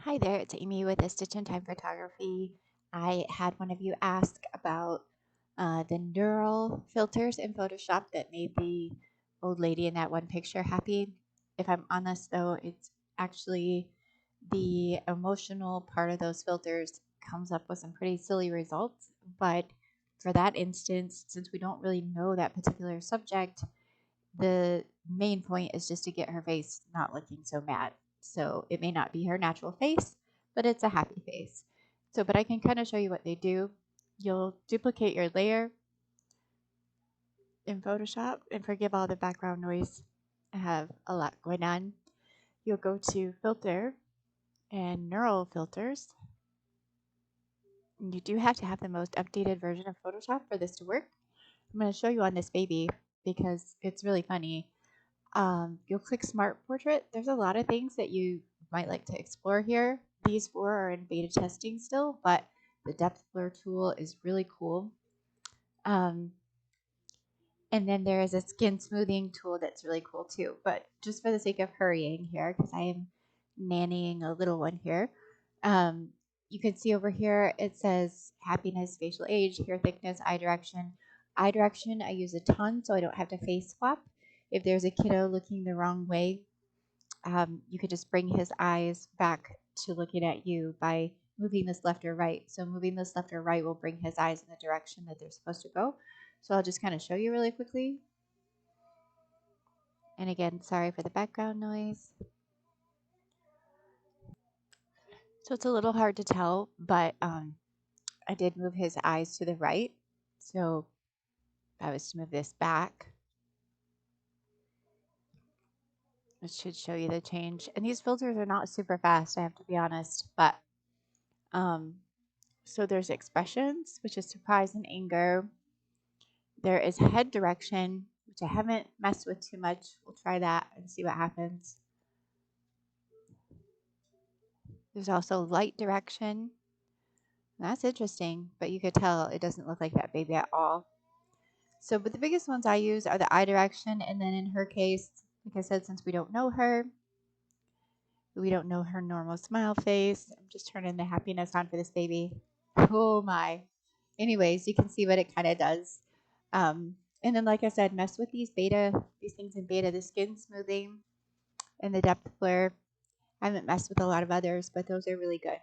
Hi there, it's Amy with A Stitch in Time Photography. I had one of you ask about the neural filters in Photoshop that made the old lady in that one picture happy. If I'm honest though, it's actually the emotional part of those filters comes up with some pretty silly results. But for that instance, since we don't really know that particular subject, the main point is just to get her face not looking so mad. So it may not be her natural face, but it's a happy face. So, but I can kind of show you what they do. You'll duplicate your layer in Photoshop, and forgive all the background noise. I have a lot going on. You'll go to Filter and Neural Filters. And you do have to have the most updated version of Photoshop for this to work. I'm going to show you on this baby because it's really funny. You'll click Smart Portrait. There's a lot of things that you might like to explore here. These four are in beta testing still, but the depth blur tool is really cool. And then there is a skin smoothing tool that's really cool too. But just for the sake of hurrying here, because I am nannying a little one here, um, you can see over here it says happiness, facial age, hair thickness, eye direction. Eye direction I use a ton so I don't have to face swap. If there's a kiddo looking the wrong way, you could just bring his eyes back to looking at you by moving this left or right. So moving this left or right will bring his eyes in the direction that they're supposed to go. So I'll just kind of show you really quickly. And again, sorry for the background noise. So it's a little hard to tell, but I did move his eyes to the right. So if I was to move this back, it should show you the change. And these filters are not super fast, I have to be honest, but um, so there's expressions, which is surprise and anger. There is head direction, which I haven't messed with too much. We'll try that and see what happens. There's also light direction. That's interesting, but you could tell it doesn't look like that baby at all. So, but the biggest ones I use are the eye direction, and then in her case, like I said, since we don't know her normal smile face. I'm just turning the happiness on for this baby. Oh my. Anyways, you can see what it kind of does. And then, like I said, mess with these things in beta, the skin smoothing and the depth blur. I haven't messed with a lot of others, but those are really good.